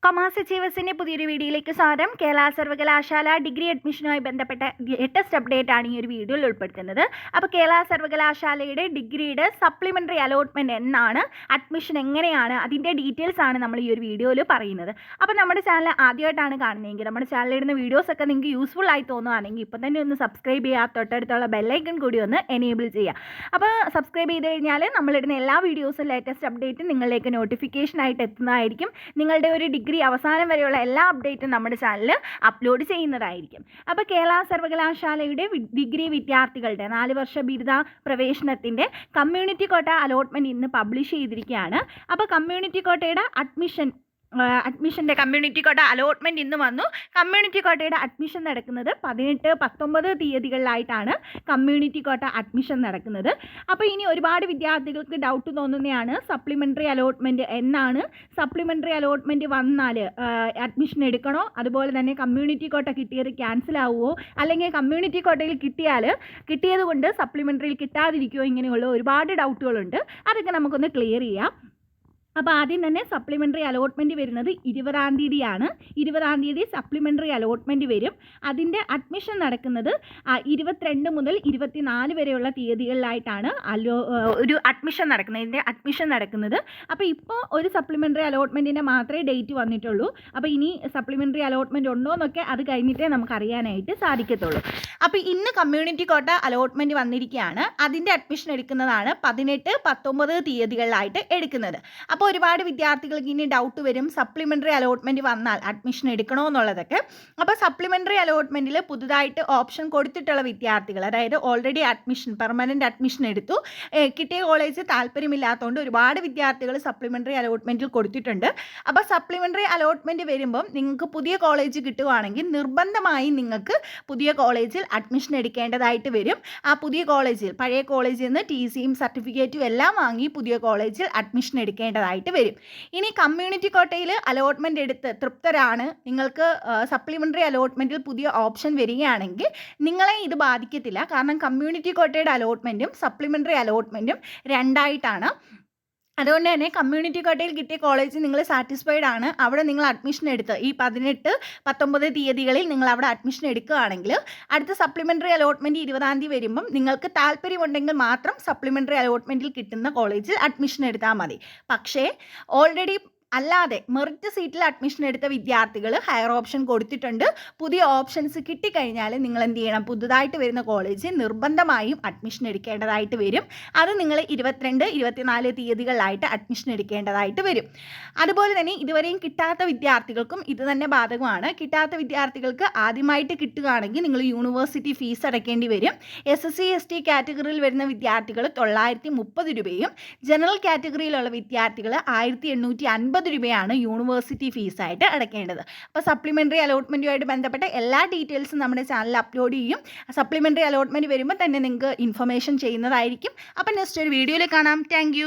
Commerce അച്ചീവേഴ്സിൻ്റെ പുതിയൊരു വീഡിയോയിലേക്ക് സ്വാഗതം. കേരള സർവകലാശാല ഡിഗ്രി അഡ്മിഷനുമായി ബന്ധപ്പെട്ട ലേറ്റസ്റ്റ് അപ്ഡേറ്റ് ആണ് ഈ ഒരു വീഡിയോയിൽ ഉൾപ്പെടുത്തുന്നത്. അപ്പോൾ കേരള സർവകലാശാലയുടെ ഡിഗ്രിയുടെ സപ്ലിമെൻ്ററി അലോട്ട്മെൻറ്റ് എന്നാണ്, അഡ്മിഷൻ എങ്ങനെയാണ്, അതിൻ്റെ ഡീറ്റെയിൽസ് ആണ് നമ്മൾ ഈ ഒരു വീഡിയോയിൽ പറയുന്നത്. അപ്പോൾ നമ്മുടെ ചാനൽ ആദ്യമായിട്ടാണ് കാണുന്നതെങ്കിൽ നമ്മുടെ ചാനലിടുന്ന വീഡിയോസൊക്കെ നിങ്ങൾക്ക് യൂസ്ഫുൾ ആയി തോന്നുകയാണെങ്കിൽ ഇപ്പോൾ തന്നെ ഒന്ന് സബ്സ്ക്രൈബ് ചെയ്യുക, തൊട്ടടുത്തുള്ള ബെല്ലൈക്കൺ കൂടി ഒന്ന് എനേബിൾ ചെയ്യുക. അപ്പോൾ സബ്സ്ക്രൈബ് ചെയ്ത് കഴിഞ്ഞാൽ നമ്മളിടുന്ന എല്ലാ വീഡിയോസും ലേറ്റസ്റ്റ് അപ്ഡേറ്റും നിങ്ങളിലേക്ക് നോട്ടിഫിക്കേഷനായിട്ട് എത്തുന്നതായിരിക്കും. നിങ്ങളുടെ ഒരു ഡിഗ്രി അവസാനം വരെയുള്ള എല്ലാ അപ്ഡേറ്റും നമ്മുടെ ചാനലിൽ അപ്ലോഡ് ചെയ്യുന്നതായിരിക്കും. അപ്പോൾ കേരള സർവകലാശാലയുടെ ഡിഗ്രി വിദ്യാർത്ഥികളുടെ 4 വർഷ ബിരുദ പ്രവേശനത്തിൻ്റെ കമ്മ്യൂണിറ്റി കോട്ട അലോട്ട്മെൻറ്റ് ഇന്ന് പബ്ലിഷ് ചെയ്തിരിക്കുകയാണ്. അപ്പോൾ കമ്മ്യൂണിറ്റി കോട്ടയുടെ അഡ്മിഷൻ്റെ കമ്മ്യൂണിറ്റി കോട്ട അലോട്ട്മെൻറ്റ് ഇന്ന് വന്നു. കമ്മ്യൂണിറ്റി കോട്ടയുടെ അഡ്മിഷൻ നടക്കുന്നത് 18, 19 തീയതികളിലായിട്ടാണ് കമ്മ്യൂണിറ്റി കോട്ട അഡ്മിഷൻ നടക്കുന്നത്. അപ്പോൾ ഇനി ഒരുപാട് വിദ്യാർത്ഥികൾക്ക് ഡൗട്ട് തോന്നുന്നതാണ്, സപ്ലിമെൻ്ററി അലോട്ട്മെൻറ്റ് എന്നാണ്, സപ്ലിമെൻ്ററി അലോട്ട്മെൻറ്റ് വന്നാൽ അഡ്മിഷൻ എടുക്കണോ, അതുപോലെ തന്നെ കമ്മ്യൂണിറ്റി കോട്ട കിട്ടിയത് ക്യാൻസൽ ആവുമോ, അല്ലെങ്കിൽ കമ്മ്യൂണിറ്റി കോട്ടയിൽ കിട്ടിയത് കൊണ്ട് സപ്ലിമെൻ്ററിയിൽ കിട്ടാതിരിക്കുമോ, ഇങ്ങനെയുള്ള ഒരുപാട് ഡൗട്ടുകളുണ്ട്. അതൊക്കെ നമുക്കൊന്ന് ക്ലിയർ ചെയ്യാം. അപ്പോൾ ആദ്യം തന്നെ സപ്ലിമെൻ്ററി അലോട്ട്മെൻറ്റ് വരുന്നത് 20-ാം തീയതിയാണ്. 20-ാം തീയതി സപ്ലിമെൻ്ററി അലോട്ട്മെൻറ്റ് വരും. അതിൻ്റെ അഡ്മിഷൻ നടക്കുന്നത് 22 മുതൽ 24 വരെയുള്ള തീയതികളിലായിട്ടാണ് ഒരു അഡ്മിഷൻ നടക്കുന്നത്. അപ്പോൾ ഇപ്പോൾ ഒരു സപ്ലിമെൻ്ററി അലോട്ട്മെൻറ്റിൻ്റെ മാത്രമേ ഡേറ്റ് വന്നിട്ടുള്ളൂ. അപ്പോൾ ഇനി സപ്ലിമെൻ്ററി അലോട്ട്മെൻറ്റ് ഉണ്ടോ എന്നൊക്കെ അത് കഴിഞ്ഞിട്ടേ നമുക്ക് അറിയാനായിട്ട് സാധിക്കത്തുള്ളൂ. അപ്പോൾ ഇന്ന് കമ്മ്യൂണിറ്റി കോട്ട അലോട്ട്മെൻറ്റ് വന്നിരിക്കുകയാണ്. അതിൻ്റെ അഡ്മിഷൻ എടുക്കുന്നതാണ് 18, 19 തീയതികളിലായിട്ട് എടുക്കുന്നത്. അപ്പോൾ ഒരുപാട് വിദ്യാർത്ഥികൾക്ക് ഇനി ഡൗട്ട് വരും, സപ്ലിമെൻ്ററി അലോട്ട്മെൻറ്റ് വന്നാൽ അഡ്മിഷൻ എടുക്കണോ എന്നുള്ളതൊക്കെ. അപ്പോൾ സപ്ലിമെൻ്ററി അലോട്ട്മെൻറ്റിൽ പുതുതായിട്ട് ഓപ്ഷൻ കൊടുത്തിട്ടുള്ള വിദ്യാർത്ഥികൾ, അതായത് ഓൾറെഡി പെർമനൻറ്റ് അഡ്മിഷൻ എടുത്തു, കിട്ടിയ കോളേജ് താല്പര്യമില്ലാത്തതുകൊണ്ട് ഒരുപാട് വിദ്യാർത്ഥികൾ സപ്ലിമെൻ്ററി അലോട്ട്മെൻറ്റിൽ കൊടുത്തിട്ടുണ്ട്. അപ്പോൾ സപ്ലിമെൻ്ററി അലോട്ട്മെൻറ്റ് വരുമ്പം നിങ്ങൾക്ക് പുതിയ കോളേജ് കിട്ടുകയാണെങ്കിൽ നിർബന്ധമായും നിങ്ങൾക്ക് പുതിയ കോളേജിൽ അഡ്മിഷൻ എടുക്കേണ്ടതായിട്ട് വരും. ആ പുതിയ കോളേജിൽ, പഴയ കോളേജിൽ നിന്ന് TCയും സർട്ടിഫിക്കറ്റും എല്ലാം വാങ്ങി പുതിയ കോളേജിൽ അഡ്മിഷൻ എടുക്കേണ്ടതായിട്ട് വരും. ഇനി കമ്മ്യൂണിറ്റി കോട്ടയിൽ അലോട്ട്മെൻറ്റ് എടുത്ത് തൃപ്തരാണ്, നിങ്ങൾക്ക് സപ്ലിമെൻ്ററി അലോട്ട്മെൻറ്റിൽ പുതിയ ഓപ്ഷൻ വരികയാണെങ്കിൽ നിങ്ങളെ ഇത് ബാധിക്കത്തില്ല. കാരണം കമ്മ്യൂണിറ്റി കോട്ടയുടെ അലോട്ട്മെൻറ്റും സപ്ലിമെൻ്ററി അലോട്ട്മെൻറ്റും രണ്ടായിട്ടാണ്. അതുകൊണ്ട് തന്നെ കമ്മ്യൂണിറ്റി കോട്ടയിൽ കിട്ടിയ കോളേജ് നിങ്ങൾ സാറ്റിസ്ഫൈഡ് ആണ്, അവിടെ നിങ്ങൾ അഡ്മിഷൻ എടുത്ത് ഈ 18, 19 തീയതികളിൽ നിങ്ങൾ അവിടെ അഡ്മിഷൻ എടുക്കുകയാണെങ്കിൽ അടുത്ത സപ്ലിമെൻ്ററി അലോട്ട്മെൻറ്റ് 20-ാം തീയതി വരുമ്പം നിങ്ങൾക്ക് താല്പര്യമുണ്ടെങ്കിൽ മാത്രം സപ്ലിമെൻ്ററി അലോട്ട്മെൻറ്റിൽ കിട്ടുന്ന കോളേജിൽ അഡ്മിഷൻ എടുത്താൽ മതി. പക്ഷേ ഓൾറെഡി അല്ലാതെ മെറിറ്റ് സീറ്റിൽ അഡ്മിഷൻ എടുത്ത വിദ്യാർത്ഥികൾ ഹയർ ഓപ്ഷൻ കൊടുത്തിട്ടുണ്ട്. പുതിയ ഓപ്ഷൻസ് കിട്ടിക്കഴിഞ്ഞാൽ നിങ്ങൾ എന്ത് ചെയ്യണം, പുതുതായിട്ട് വരുന്ന കോളേജിൽ നിർബന്ധമായും അഡ്മിഷൻ എടുക്കേണ്ടതായിട്ട് വരും. അത് നിങ്ങൾ 22, 24 തീയതികളിലായിട്ട് അഡ്മിഷൻ എടുക്കേണ്ടതായിട്ട് വരും. അതുപോലെ തന്നെ ഇതുവരെയും കിട്ടാത്ത വിദ്യാർത്ഥികൾക്കും ഇത് തന്നെ ബാധകമാണ്. കിട്ടാത്ത വിദ്യാർത്ഥികൾക്ക് ആദ്യമായിട്ട് കിട്ടുകയാണെങ്കിൽ നിങ്ങൾ യൂണിവേഴ്സിറ്റി ഫീസ് അടയ്ക്കേണ്ടി വരും. SC ST കാറ്റഗറിയിൽ വരുന്ന വിദ്യാർത്ഥികൾ 930 രൂപയും ജനറൽ കാറ്റഗറിയിലുള്ള വിദ്യാർത്ഥികൾ 1850 രൂപയാണ് യൂണിവേഴ്സിറ്റി ഫീസായിട്ട് അടയ്ക്കേണ്ടത്. അപ്പോൾ സപ്ലിമെൻ്ററി അലോട്ട്മെൻറ്റുമായിട്ട് ബന്ധപ്പെട്ട എല്ലാ ഡീറ്റെയിൽസും നമ്മുടെ ചാനലിൽ അപ്ലോഡ് ചെയ്യും. സപ്ലിമെൻ്ററി അലോട്ട്മെൻറ്റ് വരുമ്പോൾ തന്നെ നിങ്ങൾക്ക് ഇൻഫർമേഷൻ ചെയ്യുന്നതായിരിക്കും. അപ്പോൾ നെക്സ്റ്റ് ഒരു വീഡിയോയിൽ കാണാം. താങ്ക്